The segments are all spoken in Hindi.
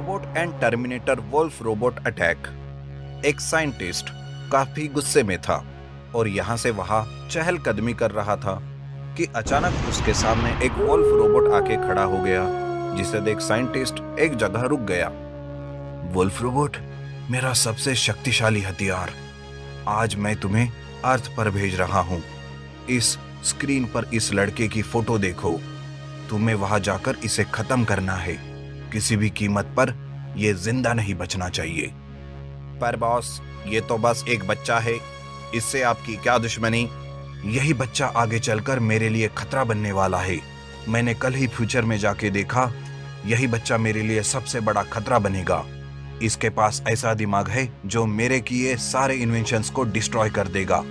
Robot and terminator wolf robot attack. एक साइंटिस्ट काफी गुस्से में था और यहाँ से वहां चहलकदमी कर रहा था कि अचानक उसके सामने एक वोल्फ रोबोट आके खड़ा हो गया, जिसे देख साइंटिस्ट एक जगह रुक गया। वोल्फ रोबोट, मेरा सबसे शक्तिशाली हथियार, आज मैं तुम्हें अर्थ पर भेज रहा हूँ। इस स्क्रीन पर इस लड़के की फोटो देखो, तुम्हें वहां जाकर इसे खत्म करना है। किसी भी कीमत पर यह जिंदा नहीं बचना चाहिए। पर बॉस, ये तो बस एक बच्चा है, इससे आपकी क्या दुश्मनी? यही बच्चा आगे चलकर मेरे लिए खतरा बनने वाला है। मैंने कल ही फ्यूचर में जाके देखा, यही बच्चा मेरे लिए सबसे बड़ा खतरा बनेगा। इसके पास ऐसा दिमाग है जो मेरे किए सारे इन्वेंशंस को डिस्ट्रॉय कर देगा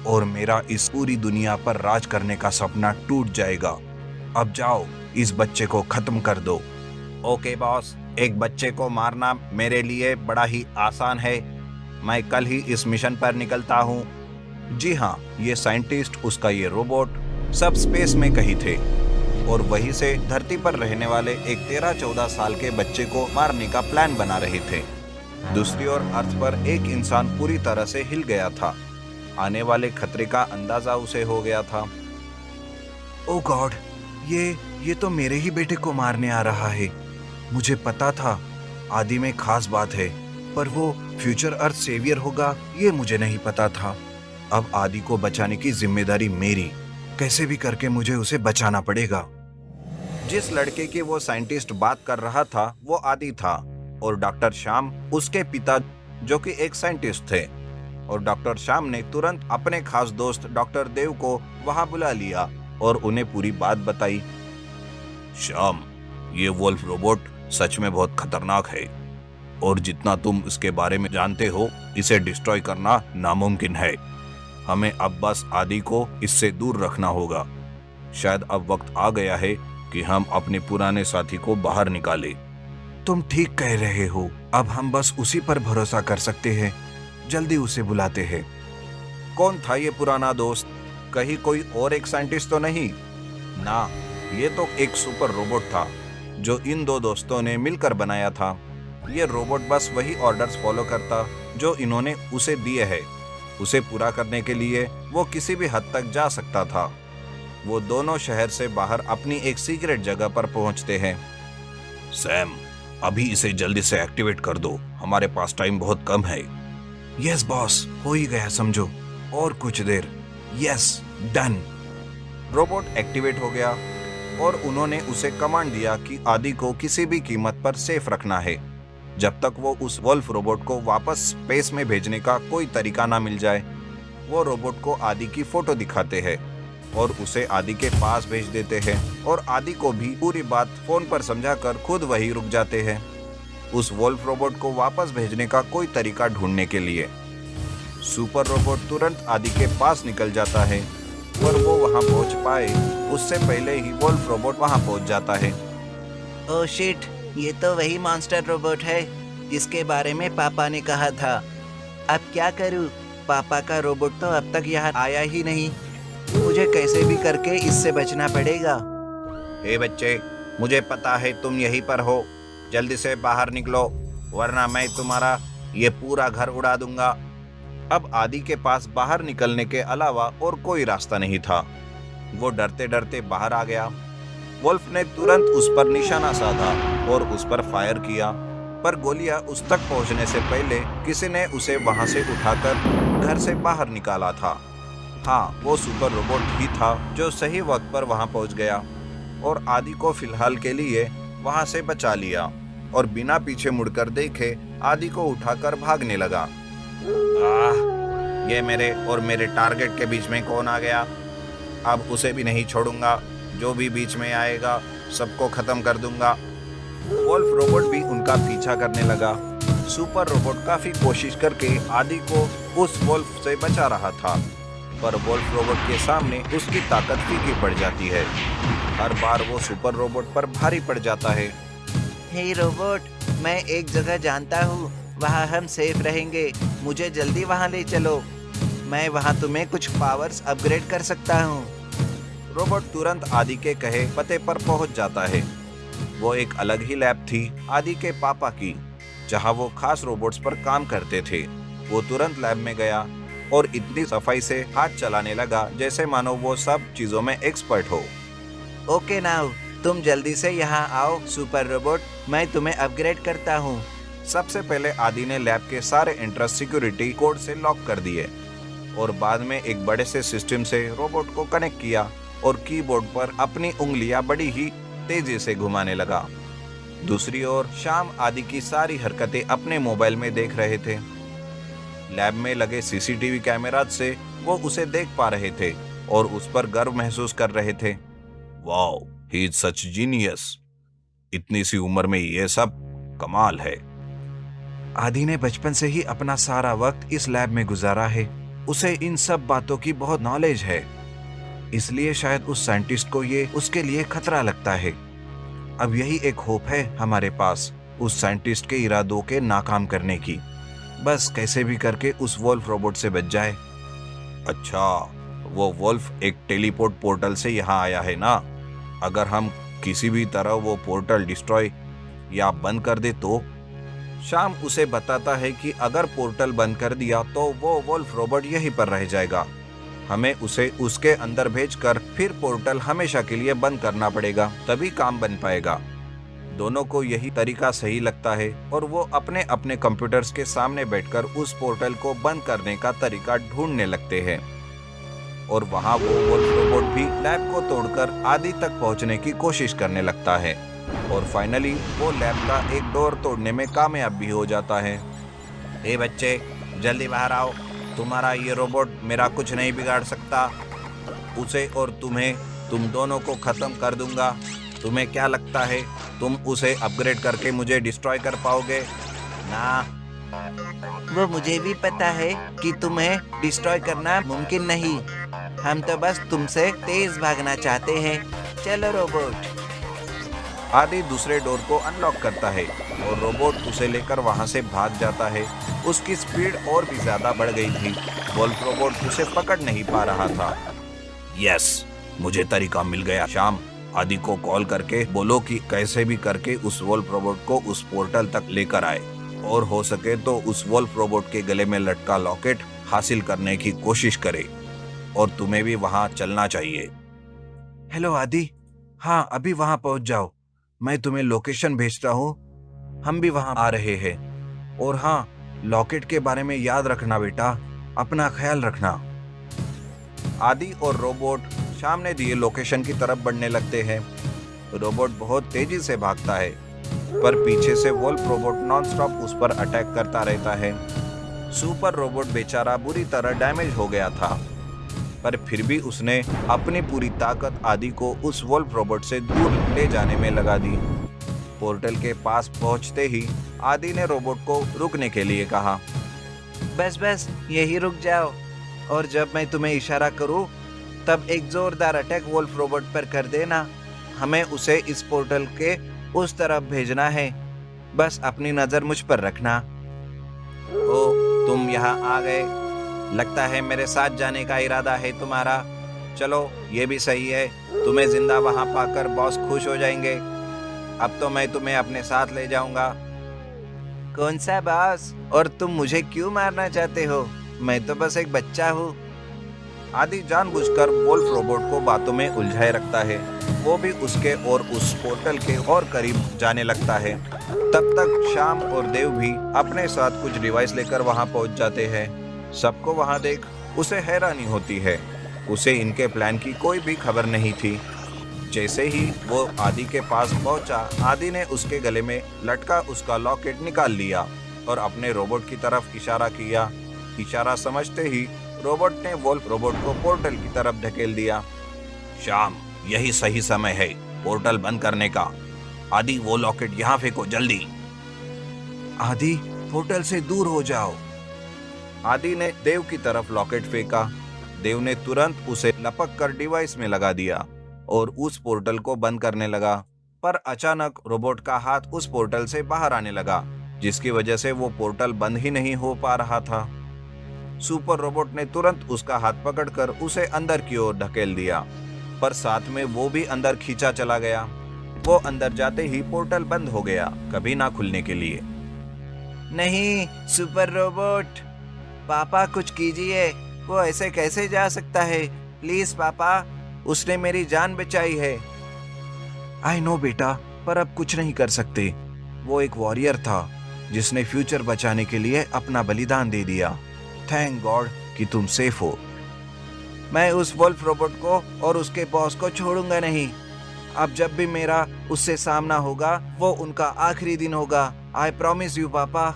और मेरा इस पूरी दुनिया पर राज करने का सपना टूट जाएगा। अब जाओ, इस बच्चे को खत्म कर दो। ओके बॉस, एक बच्चे को मारना मेरे लिए बड़ा ही आसान है। मैं कल ही इस मिशन पर निकलता हूँ। जी हाँ, ये साइंटिस्ट, उसका ये रोबोट सब स्पेस में कहीं थे और वहीं से धरती पर रहने वाले एक 13-14 साल के बच्चे को मारने का प्लान बना रहे थे। दूसरी ओर अर्थ पर एक इंसान पूरी तरह से हिल गया था। आने वाले खतरे का अंदाजा उसे हो गया था। ओ गॉड, ये तो मेरे ही बेटे को मारने आ रहा है। मुझे पता था आदि में खास बात है, पर वो फ्यूचर अर्थ सेवियर होगा ये मुझे नहीं पता था। अब आदि को बचाने की जिम्मेदारी मेरी, कैसे भी करके मुझे उसे बचाना पड़ेगा। जिस लड़के की वो साइंटिस्ट बात कर रहा था वो आदि था और डॉक्टर श्याम उसके पिता, जो कि एक साइंटिस्ट थे। और डॉक्टर श्याम ने तुरंत अपने खास दोस्त डॉक्टर देव को वहां बुला लिया और उन्हें पूरी बात बताई। श्याम, ये वोल्फ रोबोट सच में बहुत खतरनाक है और जितना तुम इसके बारे में जानते हो, इसे डिस्ट्रॉय करना नामुमकिन है। हमें अब बस आदि को इससे दूर रखना होगा। शायद अब वक्त आ गया है कि हम अपने पुराने साथी को बाहर निकालें। तुम ठीक कह रहे हो, अब हम बस उसी पर भरोसा कर सकते हैं। जल्दी उसे बुलाते हैं। कौन था ये पुराना दोस्त? कहीं कोई और एक साइंटिस्ट तो नहीं ना? ये तो एक सुपर रोबोट था जो इन दो दोस्तों ने मिलकर बनाया था। ये रोबोट बस वही ऑर्डर्स फॉलो करता जो इन्होंने उसे दिए हैं। उसे पूरा करने के लिए वो किसी भी हद तक जा सकता था। वो दोनों शहर से बाहर अपनी एक सीक्रेट जगह पर पहुंचते हैं। सैम, अभी इसे जल्दी से एक्टिवेट कर दो, हमारे पास टाइम बहुत कम है। यस बॉस, हो ही गया समझो, और कुछ देर। Yes, done. रोबोट एक्टिवेट हो गया और उन्होंने उसे कमांड दिया कि आदि को किसी भी कीमत पर सेफ रखना है, जब तक वो उस वोल्फ रोबोट को वापस स्पेस में भेजने का कोई तरीका ना मिल जाए। वो रोबोट को आदि की फोटो दिखाते हैं और उसे आदि के पास भेज देते हैं और आदि को भी पूरी बात फोन पर समझाकर खुद वही रुक जाते हैं उस वोल्फ रोबोट को वापस भेजने का कोई तरीका ढूंढने के लिए। सुपर रोबोट तुरंत आदि के पास निकल जाता है, पर वो वहां पहुंच पाए उससे पहले ही वोल्फ रोबोट वहां पहुंच जाता है। ओह शिट, ये तो वही मॉन्स्टर रोबोट है जिसके बारे में पापा ने कहा था। अब क्या करूं? पापा का रोबोट तो अब तक यहाँ आया ही नहीं। मुझे कैसे भी करके इससे बचना पड़ेगा। हे बच्चे, मुझे पता है तुम यहीं पर हो। जल्दी से बाहर निकलो, वरना मैं तुम्हारा ये पूरा घर उड़ा दूंगा। अब आदि के पास बाहर निकलने के अलावा और कोई रास्ता नहीं था। वो डरते डरते बाहर आ गया। वोल्फ ने तुरंत उस पर निशाना साधा और उस पर फायर किया, पर गोलियां उस तक पहुंचने से पहले किसी ने उसे वहां से उठाकर घर से बाहर निकाला था। हाँ, वो सुपर रोबोट ही था जो सही वक्त पर वहां पहुंच गया और आदि को फिलहाल के लिए वहां से बचा लिया और बिना पीछे मुड़कर देखे आदि को उठाकर भागने लगा। ये मेरे और मेरे टारगेट के बीच में कौन आ गया? अब उसे भी नहीं छोड़ूंगा। जो भी बीच में आएगा सबको खत्म कर दूंगा। वोल्फ रोबोट भी उनका पीछा करने लगा। सुपर रोबोट काफी कोशिश करके आदि को उस वोल्फ से बचा रहा था, पर वोल्फ रोबोट के सामने उसकी ताकत फीकी पड़ जाती है। हर बार वो सुपर रोबोट पर भारी पड़ जाता है। हे रोबोट, मैं एक जगह जानता हूँ, वहाँ हम सेफ रहेंगे। मुझे जल्दी वहाँ ले चलो। मैं वहाँ तुम्हें कुछ पावर्स अपग्रेड कर सकता हूँ। रोबोट तुरंत आदि के कहे पते पर पहुंच जाता है। वो एक अलग ही लैब थी आदि के पापा की, जहां वो खास रोबोट्स पर काम करते थे। वो तुरंत लैब में गया और इतनी सफाई से हाथ चलाने लगा जैसे मानो वो सब चीजों में एक्सपर्ट हो। ओके नाउ, तुम जल्दी से यहाँ आओ सुपर रोबोट, मैं तुम्हें अपग्रेड करता हूँ। सबसे पहले आदि ने लैब के सारे एंट्रेंस सिक्योरिटी कोड से लॉक कर दिए और बाद में एक बड़े से सिस्टम से रोबोट को कनेक्ट किया और कीबोर्ड पर अपनी उंगलियां बड़ी ही तेजी से घुमाने लगा। दूसरी ओर शाम आदि की सारी हरकतें अपने मोबाइल में देख रहे थे। लैब में लगे सीसीटीवी कैमराज से वो उसे देख पा रहे थे और उस पर गर्व महसूस कर रहे थे। Wow, he is such genius. इतनी सी उम्र में ये सब कमाल है। आदि ने बचपन से ही अपना सारा वक्त इस लैब में गुजारा है। उसे इन सब बातों की बहुत नॉलेज है, इसलिए शायद उस साइंटिस्ट को ये उसके लिए खतरा लगता है। अब यही एक होप है हमारे पास उस साइंटिस्ट के इरादों के नाकाम करने की। बस कैसे भी करके उस वोल्फ रोबोट से बच जाए। अच्छा, वो वोल्फ एक टेलीपोर्ट पोर्टल से यहाँ आया है ना? अगर हम किसी भी तरह वो पोर्टल डिस्ट्रॉय या बंद कर दे तो? शाम उसे बताता है कि अगर पोर्टल बंद कर दिया तो वो वोल्फ रोबोट यहीं पर रह जाएगा। हमें उसे उसके अंदर भेजकर फिर पोर्टल हमेशा के लिए बंद करना पड़ेगा, तभी काम बन पाएगा। दोनों को यही तरीका सही लगता है और वो अपने अपने कंप्यूटर्स के सामने बैठकर उस पोर्टल को बंद करने का तरीका ढूंढने लगते हैं। और वहाँ वो वोल्फ रोबोट भी लैब को तोड़कर आदि तक पहुँचने की कोशिश करने लगता है और फाइनली वो लैब का एक डोर तोड़ने में कामयाब भी हो जाता है। ए बच्चे, जल्दी बाहर आओ, तुम्हारा ये रोबोट मेरा कुछ नहीं बिगाड़ सकता। उसे और तुम दोनों को खत्म कर दूंगा। तुम्हें क्या लगता है तुम उसे अपग्रेड करके मुझे डिस्ट्रॉय कर पाओगे? ना, वो मुझे भी पता है कि तुम्हें डिस्ट्रॉय करना मुमकिन नहीं। हम तो बस तुमसे तेज भागना चाहते हैं। चलो रोबोट। आदि दूसरे डोर को अनलॉक करता है और रोबोट उसे लेकर वहां से भाग जाता है। उसकी स्पीड और भी ज्यादा बढ़ गई थी। वोल्फ रोबोट उसे पकड़ नहीं पा रहा था। यस, मुझे तरीका मिल गया। शाम, आदि को कॉल करके बोलो कि कैसे भी करके उस वोल्फ रोबोट को उस पोर्टल तक लेकर आए और हो सके तो उस वोल्फ रोबोट के गले में लटका लॉकेट हासिल करने की कोशिश करे। और तुम्हें भी वहां चलना चाहिए। हेलो आदि, हाँ अभी वहां पहुंच जाओ। मैं तुम्हें लोकेशन भेजता हूँ। हम भी वहां आ रहे हैं। और हाँ, लॉकेट के बारे में याद रखना बेटा, अपना ख्याल रखना। आदि और रोबोट शाम ने दिए लोकेशन की तरफ बढ़ने लगते हैं। रोबोट बहुत तेजी से भागता है, पर पीछे से वोल्फ रोबोट नॉनस्टॉप उस पर अटैक करता रहता है। सुपर रोबोट बेचारा बुरी तरह डैमेज हो गया था, पर फिर भी उसने अपनी पूरी ताकत आदि को उस वोल्फ रोबोट से दूर ले जाने में लगा दी। पोर्टल के पास पहुंचते ही आदि ने रोबोट को रुकने के लिए कहा। बस बस यही रुक जाओ, और जब मैं तुम्हें इशारा करूं तब एक जोरदार अटैक वोल्फ रोबोट पर कर देना। हमें उसे इस पोर्टल के उस तरफ भेजना है। बस अपनी नजर मुझ पर रखना। ओ, तुम यहाँ आ गए। लगता है मेरे साथ जाने का इरादा है तुम्हारा। चलो, ये भी सही है। तुम्हें जिंदा वहां पाकर बॉस खुश हो जाएंगे। अब तो मैं तुम्हें अपने साथ ले जाऊंगा। कौन सा बॉस? और तुम मुझे क्यों मारना चाहते हो? मैं तो बस एक बच्चा हूँ। आदि जानबूझकर वोल्फ रोबोट को बातों में उलझाए रखता है। वो भी उसके और उस पोर्टल के और करीब जाने लगता है। तब तक शाम और देव भी अपने साथ कुछ डिवाइस लेकर वहां पहुंच जाते हैं। सबको वहां देख उसे हैरानी होती है। उसे इनके प्लान की कोई भी खबर नहीं थी। जैसे ही वो आदि के पास पहुंचा, आदि ने उसके गले में लटका उसका लॉकेट निकाल लिया और अपने रोबोट की तरफ इशारा किया। इशारा समझते ही रोबोट ने वोल्फ रोबोट को पोर्टल की तरफ धकेल दिया। शाम, यही सही समय है पोर्टल बंद करने का। आदि, वो लॉकेट यहाँ फेंको जल्दी। आदि, पोर्टल से दूर हो जाओ। आदि ने देव की तरफ लॉकेट फेंका। देव ने तुरंत उसे लपक कर डिवाइस में लगा दिया और उस पोर्टल को बंद करने लगा। पर अचानक रोबोट का हाथ उस पोर्टल से बाहर आने लगा, जिसकी वजह से वो पोर्टल बंद ही नहीं हो पा रहा था। सुपर रोबोट ने तुरंत उसका हाथ पकड़कर उसे अंदर की ओर धकेल दिया, पर साथ में वो भी अंदर खींचा चला गया। वो अंदर जाते ही पोर्टल बंद हो गया, कभी ना खुलने के लिए। नहीं, सुपर रोबोट, पापा कुछ कीजिए। वो ऐसे कैसे जा सकता है? प्लीज पापा, उसने मेरी जान बचाई है। आई नो बेटा, पर अब कुछ नहीं कर सकते। वो एक वॉरियर था जिसने फ्यूचर बचाने के लिए अपना बलिदान दे दिया। थैंक गॉड कि तुम सेफ हो। मैं उस वोल्फ रोबोट को और उसके बॉस को छोड़ूंगा नहीं। अब जब भी मेरा उससे सामना होगा, वो उनका आखिरी दिन होगा। आई प्रॉमिस यू पापा।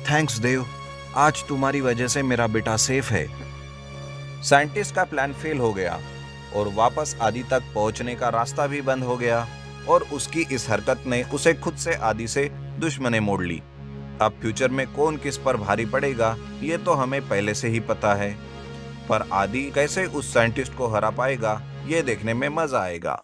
थैंक्स देव, आज तुम्हारी वजह से मेरा बेटा सेफ है। साइंटिस्ट का प्लान फेल हो गया और वापस आदि तक पहुंचने का रास्ता भी बंद हो गया, और उसकी इस हरकत ने उसे खुद से आदि से दुश्मनी मोड़ ली। अब फ्यूचर में कौन किस पर भारी पड़ेगा ये तो हमें पहले से ही पता है, पर आदि कैसे उस साइंटिस्ट को हरा पाएगा ये देखने में मजा आएगा।